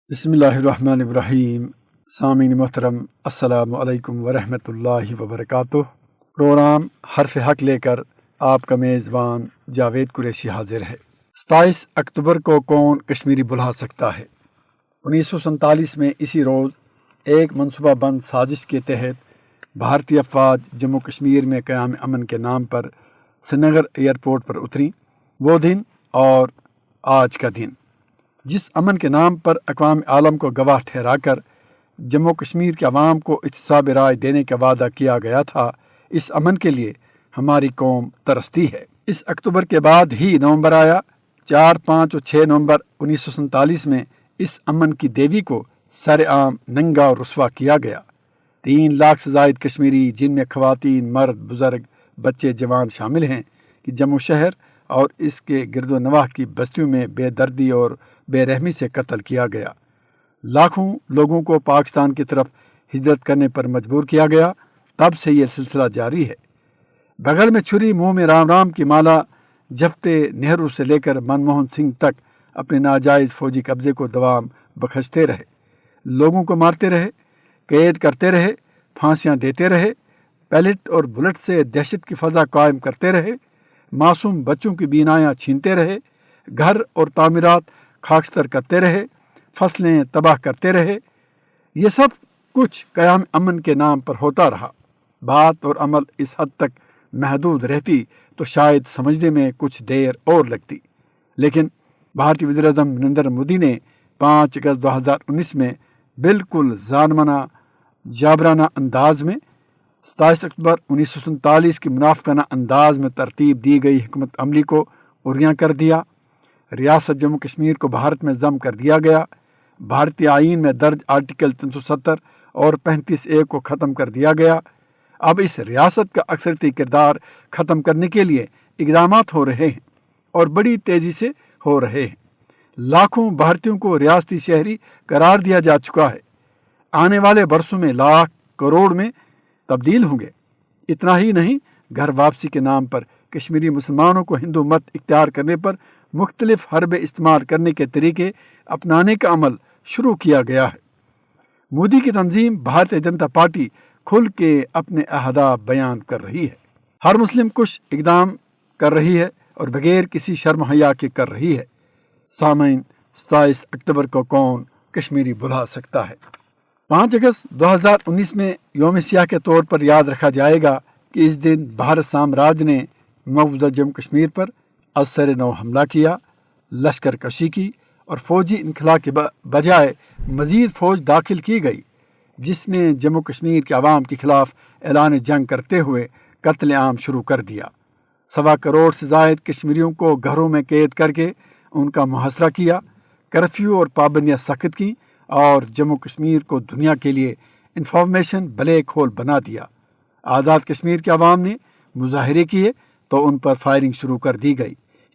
بسم اللہ الرحمن الرحیم۔ سامعین محترم، السلام علیکم ورحمۃ اللہ وبرکاتہ۔ پروگرام حرف حق لے کر آپ کا میزبان جاوید قریشی حاضر ہے۔ 27 اکتوبر کو کون کشمیری بلا سکتا ہے؟ 1947 میں اسی روز ایک منصوبہ بند سازش کے تحت بھارتی افواج جموں کشمیر میں قیام امن کے نام پر سری نگر ایئرپورٹ پر اتریں۔ وہ دن اور آج کا دن جس امن کے نام پر اقوام عالم کو گواہ ٹھہرا کر جموں کشمیر کے عوام کو احتساب رائے دینے کا وعدہ کیا گیا تھا، اس امن کے لیے ہماری قوم ترستی ہے۔ اس اکتوبر کے بعد ہی نومبر آیا۔ 4، 5 اور 6 نومبر 1947 میں اس امن کی دیوی کو سر عام ننگا اور رسوا کیا گیا۔ 3 لاکھ سے زائد کشمیری، جن میں خواتین، مرد، بزرگ، بچے، جوان شامل ہیں، کہ جموں شہر اور اس کے گرد و نواح کی بستیوں میں بے دردی اور بے رحمی سے قتل کیا گیا۔ لاکھوں لوگوں کو پاکستان کی طرف ہجرت کرنے پر مجبور کیا گیا۔ تب سے یہ سلسلہ جاری ہے۔ بغل میں چھری، منہ میں رام رام کی مالا جپتے نہرو سے لے کر منموہن سنگھ تک اپنے ناجائز فوجی قبضے کو دوام بخشتے رہے، لوگوں کو مارتے رہے، قید کرتے رہے، پھانسیاں دیتے رہے، پیلٹ اور بلٹ سے دہشت کی فضا قائم کرتے رہے، معصوم بچوں کی بینایاں چھینتے رہے، گھر اور تعمیرات خاکستر کرتے رہے، فصلیں تباہ کرتے رہے۔ یہ سب کچھ قیام امن کے نام پر ہوتا رہا۔ بات اور عمل اس حد تک محدود رہتی تو شاید سمجھنے میں کچھ دیر اور لگتی، لیکن بھارتی وزیر اعظم نریندر مودی نے 5 اگست 2019 میں بالکل ظالمانہ جابرانہ انداز میں 27 اکتوبر 1947 کی منافقانہ انداز میں ترتیب دی گئی حکمت عملی کو عریاں کر دیا۔ ریاست جموں کشمیر کو بھارت میں ضم کر دیا گیا۔ بھارتی آئین میں درج آرٹیکل 370 اور 35A کو ختم کر دیا گیا۔ اب اس ریاست کا اکثریتی کردار ختم کرنے کے لیے اقدامات ہو رہے ہیں اور بڑی تیزی سے ہو رہے ہیں۔ لاکھوں بھارتیوں کو ریاستی شہری قرار دیا جا چکا ہے۔ آنے والے برسوں میں لاکھ کروڑ میں تبدیل ہوں گے۔ اتنا ہی نہیں، گھر واپسی کے نام پر کشمیری مسلمانوں کو ہندو مت اختیار کرنے پر مختلف حربے استعمال کرنے کے طریقے اپنانے کا عمل شروع کیا گیا ہے۔ مودی کی تنظیم بھارتیہ جنتا پارٹی کھل کے اپنے اہداف بیان کر رہی ہے، ہر مسلم کش اقدام کر رہی ہے اور بغیر کسی شرم حیا کے کر رہی ہے۔ سامعین، 27 اکتوبر کو کون کشمیری بلا سکتا ہے؟ 5 اگست 2019 میں یوم سیاہ کے طور پر یاد رکھا جائے گا کہ اس دن بھارت سامراج نے مقبوضہ جموں کشمیر پر از سر نو حملہ کیا، لشکر کشی کی اور فوجی انخلا کے بجائے مزید فوج داخل کی گئی، جس نے جموں کشمیر کے عوام کے خلاف اعلان جنگ کرتے ہوئے قتل عام شروع کر دیا۔ 1.25 کروڑ سے زائد کشمیریوں کو گھروں میں قید کر کے ان کا محاصرہ کیا، کرفیو اور پابندیاں سخت کیں اور جموں کشمیر کو دنیا کے لیے انفارمیشن بلیک ہول بنا دیا۔ آزاد کشمیر کے عوام نے مظاہرے کیے تو ان پر فائرنگ شروع کر دی گئی۔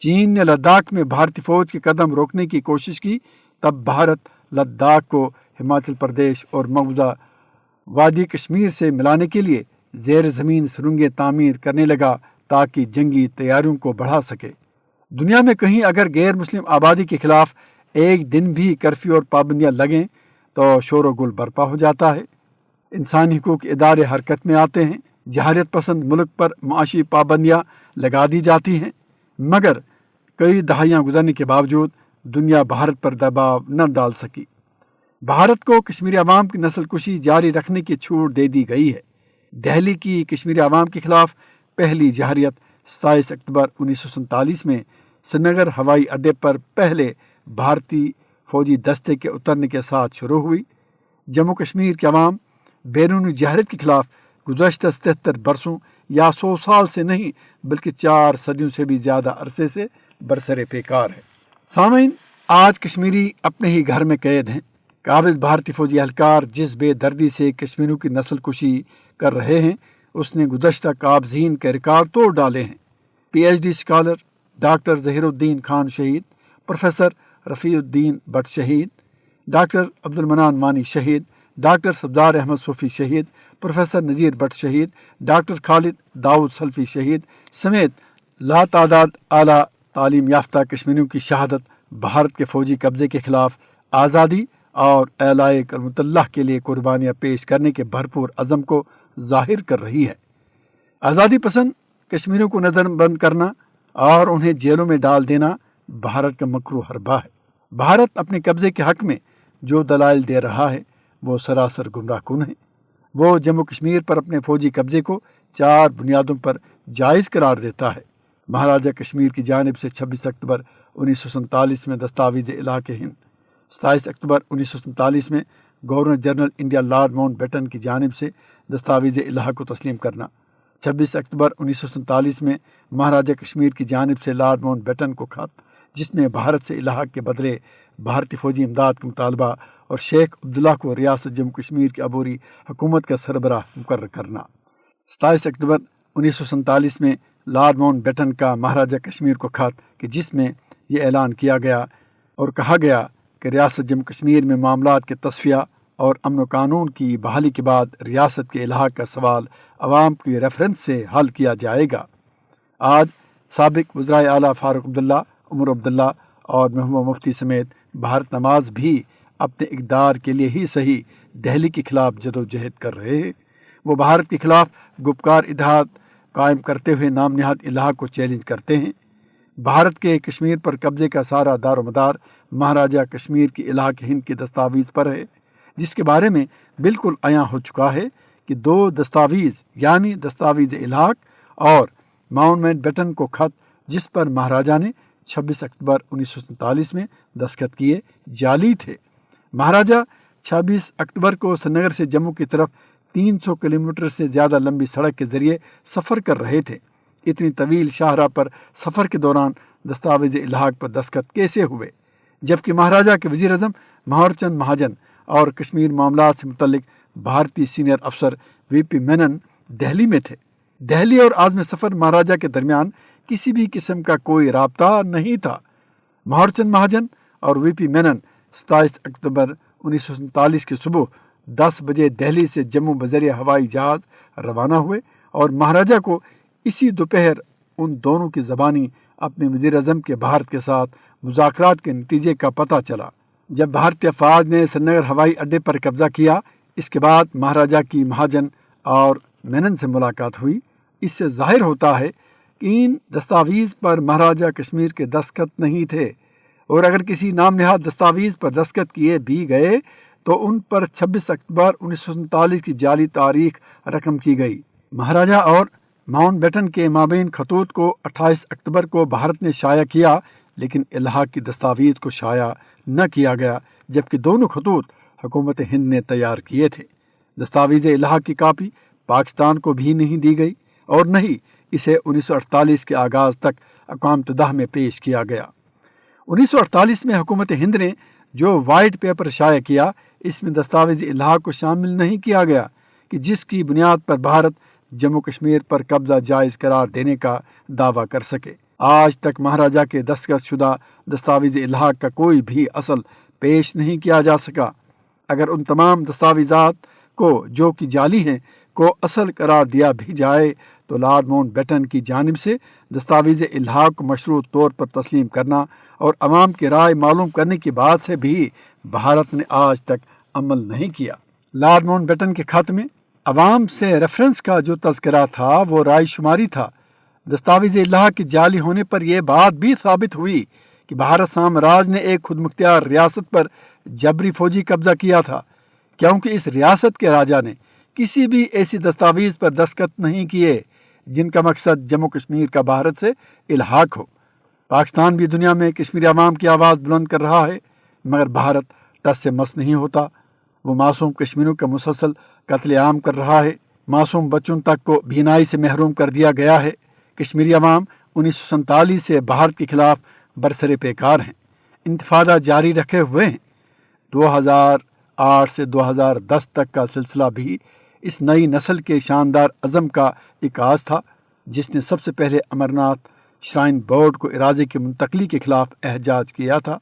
چین نے لداخ میں بھارتی فوج کے قدم روکنے کی کوشش کی، تب بھارت لداخ کو ہماچل پردیش اور مقبوضہ وادی کشمیر سے ملانے کے لیے زیر زمین سرنگیں تعمیر کرنے لگا تاکہ جنگی تیاریوں کو بڑھا سکے۔ دنیا میں کہیں اگر غیر مسلم آبادی کے خلاف ایک دن بھی کرفیو اور پابندیاں لگیں تو شور و گل برپا ہو جاتا ہے، انسانی حقوق ادارے حرکت میں آتے ہیں، جہریت پسند ملک پر معاشی پابندیاں لگا دی جاتی ہیں، مگر کئی دہائیاں گزرنے کے باوجود دنیا بھارت پر دباؤ نہ ڈال سکی۔ بھارت کو کشمیری عوام کی نسل کشی جاری رکھنے کی چھوٹ دے دی گئی ہے۔ دہلی کی کشمیری عوام کے خلاف پہلی جہریت 27 اکتوبر 1947 میں سری نگر ہوائی اڈے پر پہلے بھارتی فوجی دستے کے اترنے کے ساتھ شروع ہوئی۔ جموں کشمیر کے عوام بیرونی جہریت کے خلاف گزشتہ 77 برسوں یا 100 سال سے نہیں بلکہ 4 صدیوں سے بھی زیادہ عرصے سے برسر پیکار ہے۔ سامعین، آج کشمیری اپنے ہی گھر میں قید ہیں۔ قابض بھارتی فوجی اہلکار جس بے دردی سے کشمیریوں کی نسل کشی کر رہے ہیں، اس نے گزشتہ قابضین کے ریکارڈ توڑ ڈالے ہیں۔ PhD اسکالر ڈاکٹر ظہیر الدین خان شہید، پروفیسر رفیع الدین بٹ شہید، ڈاکٹر عبدالمنان وانی شہید، ڈاکٹر سبزار احمد صوفی شہید، پروفیسر نذیر بٹ شہید، ڈاکٹر خالد داؤد سلفی شہید سمیت لاتعداد اعلیٰ تعلیم یافتہ کشمیریوں کی شہادت بھارت کے فوجی قبضے کے خلاف آزادی اور اعلاء کلمت اللہ کے لیے قربانیاں پیش کرنے کے بھرپور عزم کو ظاہر کر رہی ہے۔ آزادی پسند کشمیریوں کو نظر بند کرنا اور انہیں جیلوں میں ڈال دینا بھارت کا مکروہ حربہ ہے۔ بھارت اپنے قبضے کے حق میں جو دلائل دے رہا ہے وہ سراسر گمراہ کن ہیں۔ وہ جموں کشمیر پر اپنے فوجی قبضے کو 4 بنیادوں پر جائز قرار دیتا ہے۔ مہاراجہ کشمیر کی جانب سے 26 اکتوبر 1947 میں دستاویز علاقہ ہند، 27 اکتوبر 1947 میں governor general India Lord Mountbatten کی جانب سے دستاویز علاقہ کو تسلیم کرنا، 26 اکتوبر 1947 میں مہاراجہ کشمیر کی جانب سے لارڈ ماؤنٹ بیٹن کو خط جس میں بھارت سے علاقہ کے بدلے بھارتی فوجی امداد کا مطالبہ اور شیخ عبداللہ کو ریاست جموں کشمیر کی عبوری حکومت کا سربراہ مقرر کرنا، 27 اکتوبر 1947 میں لارڈ ماؤنٹ بیٹن کا مہاراجہ کشمیر کو خط کہ جس میں یہ اعلان کیا گیا اور کہا گیا کہ ریاست جموں کشمیر میں معاملات کے تصفیہ اور امن و قانون کی بحالی کے بعد ریاست کے الحاق کا سوال عوام کی ریفرنس سے حل کیا جائے گا۔ آج سابق وزرائے اعلیٰ فاروق عبداللہ، عمر عبداللہ اور محبوبہ مفتی سمیت بھارت نواز بھی اپنے اقدار کے لیے ہی صحیح دہلی کے خلاف جدوجہد کر رہے ہیں۔ وہ بھارت کے خلاف گپکار اتحاد قائم کرتے ہوئے نام نہاد الحاق کو چیلنج کرتے ہیں۔ بھارت کے کشمیر پر قبضے کا سارا دار و مدار مہاراجہ کشمیر کی علاقہ ہند کی دستاویز پر ہے، جس کے بارے میں بالکل عیاں ہو چکا ہے کہ 2 دستاویز یعنی دستاویز الحاق اور ماؤنٹ بیٹن کو خط جس پر مہاراجہ نے 26 اکتوبر 1947 میں دستخط کیے جعلی تھے۔ مہاراجہ 26 اکتوبر کو سری نگر سے جموں کی طرف 300 کلومیٹر سے زیادہ لمبی سڑک کے ذریعے سفر کر رہے تھے۔ اتنی طویل شاہراہ پر سفر کے دوران دستاویز الحاق پر دستخط کیسے ہوئے، جبکہ مہاراجہ کے وزیر اعظم مہر چند مہاجن اور کشمیر معاملات سے متعلق بھارتی سینئر افسر وی پی مینن دہلی میں تھے۔ دہلی اور عازم سفر مہاراجہ کے درمیان کسی بھی قسم کا کوئی رابطہ نہیں تھا۔ مہر چند مہاجن اور وی پی مینن 27 اکتوبر 1947 کی صبح 10 بجے دہلی سے جموں بذریعہ ہوائی جہاز روانہ ہوئے اور مہاراجہ کو اسی دوپہر ان دونوں کی زبانی اپنے وزیر اعظم کے بھارت کے ساتھ مذاکرات کے نتیجے کا پتہ چلا۔ جب بھارتی افواج نے سری نگر ہوائی اڈے پر قبضہ کیا، اس کے بعد مہاراجہ کی مہاجن اور مینن سے ملاقات ہوئی۔ اس سے ظاہر ہوتا ہے کہ ان دستاویز پر مہاراجہ کشمیر کے دستخط نہیں تھے، اور اگر کسی نام نہاد دستاویز پر دستخط کیے بھی گئے تو ان پر 26 اکتوبر 1947 کی جعلی تاریخ رقم کی گئی۔ مہاراجہ اور ماؤنٹ بیٹن کے مابین خطوط کو 28 اکتوبر کو بھارت نے شائع کیا، لیکن الحاق کی دستاویز کو شائع نہ کیا گیا، جبکہ دونوں خطوط حکومت ہند نے تیار کیے تھے۔ دستاویز الحاق کی کاپی پاکستان کو بھی نہیں دی گئی اور نہ ہی اسے 1948 کے آغاز تک اقوام متحدہ میں پیش کیا گیا۔ 1948 میں حکومت ہند نے جو وائٹ پیپر شائع کیا، اس میں دستاویز الحاق کو شامل نہیں کیا گیا کہ جس کی بنیاد پر بھارت جموں کشمیر پر قبضہ جائز قرار دینے کا دعویٰ کر سکے۔ آج تک مہاراجہ کے دستخط شدہ دستاویز الحاق کا کوئی بھی اصل پیش نہیں کیا جا سکا۔ اگر ان تمام دستاویزات کو جو کہ جعلی ہیں کو اصل قرار دیا بھی جائے تو لارڈ ماؤنٹ بیٹن کی جانب سے دستاویز الحاق کو مشروط طور پر تسلیم کرنا اور عوام کی رائے معلوم کرنے کی بات سے بھی بھارت نے آج تک عمل نہیں کیا۔ لارڈ ماؤنٹ بیٹن کے خط میں عوام سے ریفرنس کا جو تذکرہ تھا وہ رائے شماری تھا۔ دستاویز الحاق کے جعلی ہونے پر یہ بات بھی ثابت ہوئی کہ بھارت سامراج نے ایک خود مختار ریاست پر جبری فوجی قبضہ کیا تھا، کیونکہ اس ریاست کے راجا نے کسی بھی ایسی دستاویز پر دستخط نہیں کیے جن کا مقصد جموں کشمیر کا بھارت سے الحاق ہو۔ پاکستان بھی دنیا میں کشمیری عوام کی آواز بلند کر رہا ہے، مگر بھارت ٹس سے مس نہیں ہوتا۔ وہ معصوم کشمیریوں کا مسلسل قتل عام کر رہا ہے۔ معصوم بچوں تک کو بینائی سے محروم کر دیا گیا ہے۔ کشمیری عوام 1947 سے بھارت کے خلاف برسر پیکار ہیں، انتفاضہ جاری رکھے ہوئے ہیں۔ 2008 سے 2010 تک کا سلسلہ بھی اس نئی نسل کے شاندار عزم کا عکاس تھا، جس نے سب سے پہلے امرناتھ شرائن بورڈ کو اراضی کی منتقلی کے خلاف احتجاج کیا تھا۔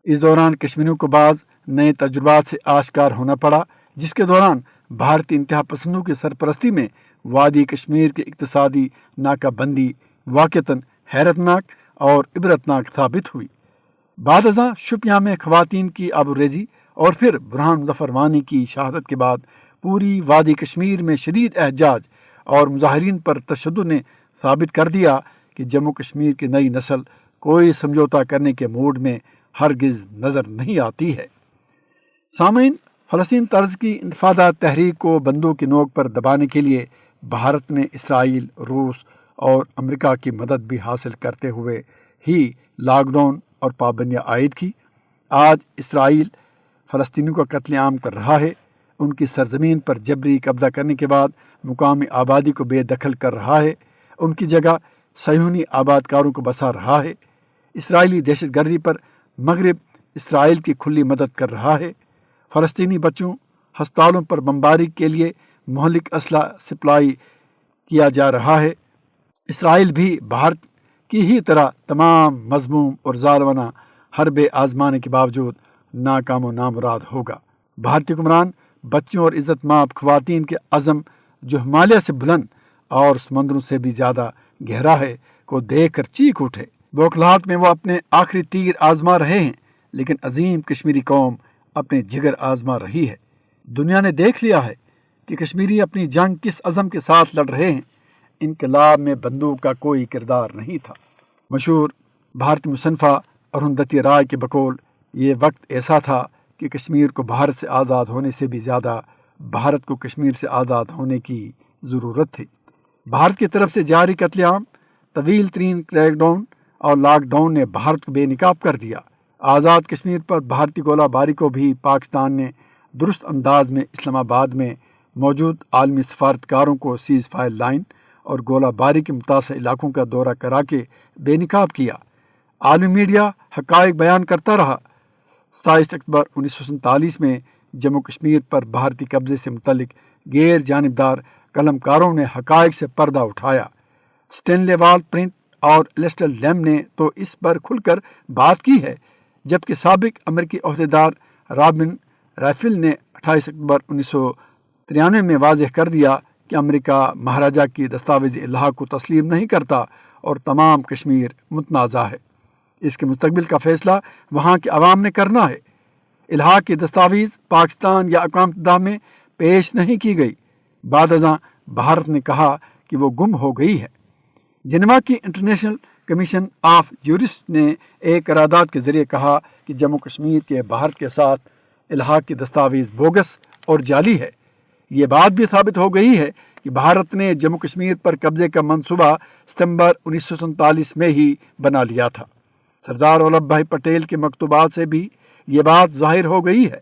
اس دوران کشمیریوں کو بعض نئے تجربات سے آشکار ہونا پڑا، جس کے دوران بھارتی انتہا پسندوں کی سرپرستی میں وادی کشمیر کی اقتصادی ناکہ بندی واقعتاً حیرتناک اور عبرتناک ثابت ہوئی۔ بعد ازاں شوپیاں میں خواتین کی آبروریزی اور پھر برہان مظفر وانی کی شہادت کے بعد پوری وادی کشمیر میں شدید احتجاج اور مظاہرین پر تشدد نے ثابت کر دیا کہ جموں کشمیر کی نئی نسل کوئی سمجھوتا کرنے کے موڈ میں ہرگز نظر نہیں آتی ہے۔ سامعین، فلسطین طرز کی انتفاضہ تحریک کو بندوں کی نوک پر دبانے کے لیے بھارت نے اسرائیل، روس اور امریکہ کی مدد بھی حاصل کرتے ہوئے ہی لاک ڈاؤن اور پابندیاں عائد کی۔ آج اسرائیل فلسطینیوں کا قتل عام کر رہا ہے، ان کی سرزمین پر جبری قبضہ کرنے کے بعد مقامی آبادی کو بے دخل کر رہا ہے، ان کی جگہ صہیونی آباد کاروں کو بسا رہا ہے۔ اسرائیلی دہشت گردی پر مغرب اسرائیل کی کھلی مدد کر رہا ہے۔ فلسطینی بچوں، ہسپتالوں پر بمباری کے لیے مہلک اسلحہ سپلائی کیا جا رہا ہے۔ اسرائیل بھی بھارت کی ہی طرح تمام مذموم اور ظالمانہ حربے آزمانے کے باوجود ناکام و نامراد ہوگا۔ بھارتی حکمران بچوں اور عزت مآب خواتین کے عزم جو ہمالیہ سے بلند اور سمندروں سے بھی زیادہ گہرا ہے کو دیکھ کر چیخ اٹھے۔ بوکھلاہٹ میں وہ اپنے آخری تیر آزما رہے ہیں، لیکن عظیم کشمیری قوم اپنے جگر آزما رہی ہے۔ دنیا نے دیکھ لیا ہے کہ کشمیری اپنی جنگ کس عزم کے ساتھ لڑ رہے ہیں۔ انقلاب میں بندوق کا کوئی کردار نہیں تھا۔ مشہور بھارتی مصنفہ اروندھتی رائے کے بقول یہ وقت ایسا تھا کہ کشمیر کو بھارت سے آزاد ہونے سے بھی زیادہ بھارت کو کشمیر سے آزاد ہونے کی ضرورت تھی۔ بھارت کی طرف سے جاری قتل عام، طویل ترین کریک ڈاؤن اور لاک ڈاؤن نے بھارت کو بے نقاب کر دیا۔ آزاد کشمیر پر بھارتی گولہ باری کو بھی پاکستان نے درست انداز میں اسلام آباد میں موجود عالمی سفارتکاروں کو سیز فائر لائن اور گولہ باری کے متاثرہ علاقوں کا دورہ کرا کے بے نقاب کیا۔ عالمی میڈیا حقائق بیان کرتا رہا۔ 27 اکتوبر 1947 میں جموں کشمیر پر بھارتی قبضے سے متعلق غیر جانبدار قلمکاروں نے حقائق سے پردہ اٹھایا۔ سٹینلے وال پرنٹ اور الیسٹر لیم نے تو اس پر کھل کر بات کی ہے، جبکہ سابق امریکی عہدیدار رابن رائفل نے 28 اکتوبر 1993 میں واضح کر دیا کہ امریکہ مہاراجہ کی دستاویزی الحاق کو تسلیم نہیں کرتا اور تمام کشمیر متنازع ہے۔ اس کے مستقبل کا فیصلہ وہاں کے عوام نے کرنا ہے۔ الحاق کی دستاویز پاکستان یا اقوام متحدہ میں پیش نہیں کی گئی۔ بعد ازاں بھارت نے کہا کہ وہ گم ہو گئی ہے۔ جنیوا کی انٹرنیشنل کمیشن آف جورسٹ نے ایک قرارداد کے ذریعے کہا کہ جموں کشمیر کے بھارت کے ساتھ الحاق کی دستاویز بوگس اور جعلی ہے۔ یہ بات بھی ثابت ہو گئی ہے کہ بھارت نے جموں کشمیر پر قبضے کا منصوبہ ستمبر 1947 میں ہی بنا لیا تھا۔ سردار ولبھ بھائی پٹیل کے مکتوبات سے بھی یہ بات ظاہر ہو گئی ہے۔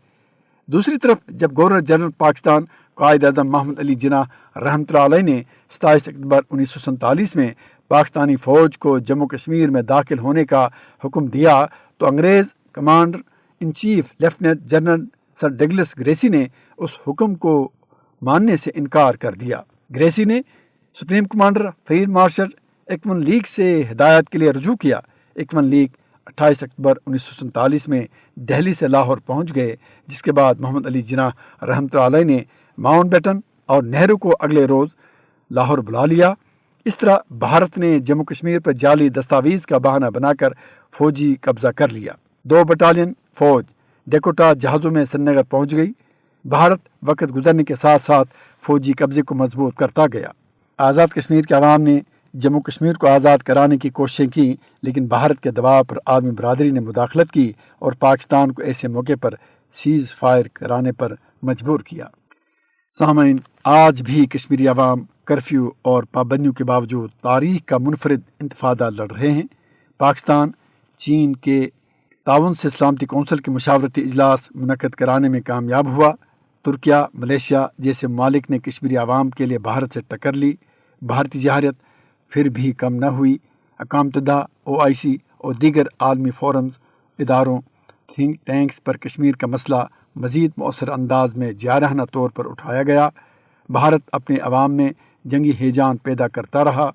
دوسری طرف جب گورنر جنرل پاکستان قائد اعظم محمد علی جناح رحمۃ اللہ علیہ نے 27 اکتوبر 1947 میں پاکستانی فوج کو جموں کشمیر میں داخل ہونے کا حکم دیا تو انگریز commander in chief lieutenant general sir Douglas Gracey نے اس حکم کو ماننے سے انکار کر دیا۔ گریسی نے supreme commander field marshal econ league سے ہدایت کے لیے رجوع کیا۔ ایکون لیگ 28 اکتوبر 1947 میں دہلی سے لاہور پہنچ گئے، جس کے بعد محمد علی جناح رحمۃ اللہ علیہ نے ماؤنٹ بیٹن اور نہرو کو اگلے روز لاہور بلا لیا۔ اس طرح بھارت نے جموں کشمیر پر جعلی دستاویز کا بہانہ بنا کر فوجی قبضہ کر لیا۔ 2 بٹالین فوج ڈیکوٹا جہازوں میں سری نگر پہنچ گئی۔ بھارت وقت گزرنے کے ساتھ ساتھ فوجی قبضے کو مضبوط کرتا گیا۔ آزاد کشمیر کے عوام نے جموں کشمیر کو آزاد کرانے کی کوششیں کی، لیکن بھارت کے دباؤ پر عالمی برادری نے مداخلت کی اور پاکستان کو ایسے موقع پر سیز فائر کرانے پر مجبور کیا۔ سامعین، آج بھی کشمیری عوام کرفیو اور پابندیوں کے باوجود تاریخ کا منفرد انتفاضہ لڑ رہے ہیں۔ پاکستان چین کے تعاون سے سلامتی کونسل کے مشاورتی اجلاس منعقد کرانے میں کامیاب ہوا۔ ترکیہ، ملیشیا جیسے ممالک نے کشمیری عوام کے لیے بھارت سے ٹکر لی۔ بھارتی جارحیت پھر بھی کم نہ ہوئی۔ اقوام متحدہ، OIC اور دیگر عالمی فورمز، اداروں، تھنک ٹینکس پر کشمیر کا مسئلہ مزید مؤثر انداز میں جارحانہ طور پر اٹھایا گیا۔ بھارت اپنے عوام میں جنگی ہیجان پیدا کرتا رہا۔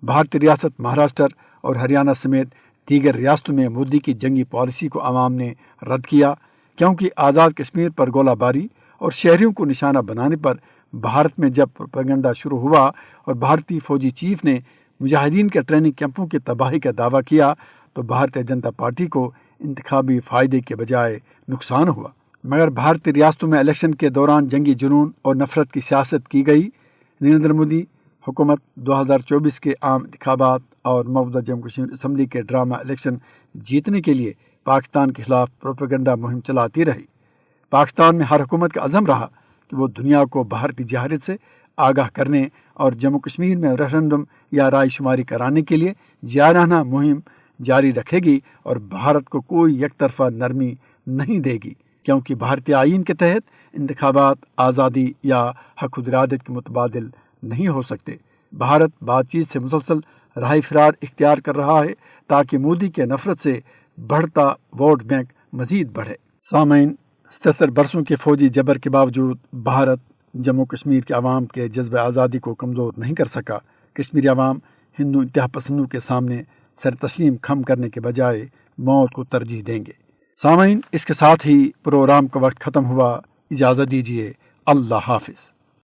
بھارتی ریاست مہاراشٹر اور ہریانہ سمیت دیگر ریاستوں میں مودی کی جنگی پالیسی کو عوام نے رد کیا، کیونکہ آزاد کشمیر پر گولہ باری اور شہریوں کو نشانہ بنانے پر بھارت میں جب پروپیگنڈا شروع ہوا اور بھارتی فوجی چیف نے مجاہدین کے ٹریننگ کیمپوں کی تباہی کا دعویٰ کیا تو بھارتیہ جنتا پارٹی کو انتخابی فائدے کے بجائے نقصان ہوا۔ مگر بھارتی ریاستوں میں الیکشن کے دوران جنگی جنون اور نفرت کی سیاست کی گئی۔ نریندر مودی حکومت 2024 کے عام انتخابات اور موجودہ جموں کشمیر اسمبلی کے ڈرامہ الیکشن جیتنے کے لیے پاکستان کے خلاف پروپیگنڈا مہم چلاتی رہی۔ پاکستان میں ہر حکومت کا عزم رہا کہ وہ دنیا کو بھارتی جہالت سے آگاہ کرنے اور جموں کشمیر میں ریفرنڈم یا رائے شماری کرانے کے لیے جارحانہ مہم جاری رکھے گی اور بھارت کو کوئی یک طرفہ نرمی نہیں دے گی، کیونکہ بھارتی آئین کے تحت انتخابات آزادی یا حق ارادت کے متبادل نہیں ہو سکتے۔ بھارت بات چیت سے مسلسل راہ فرار اختیار کر رہا ہے تاکہ مودی کے نفرت سے بڑھتا ووٹ بینک مزید بڑھے۔ سامعین، 77 برسوں کے فوجی جبر کے باوجود بھارت جموں کشمیر کے عوام کے جذبہ آزادی کو کمزور نہیں کر سکا۔ کشمیری عوام ہندو انتہا پسندوں کے سامنے سر تسلیم خم کرنے کے بجائے موت کو ترجیح دیں گے۔ سامعین، اس کے ساتھ ہی پروگرام کا وقت ختم ہوا۔ اجازت دیجیے۔ اللہ حافظ۔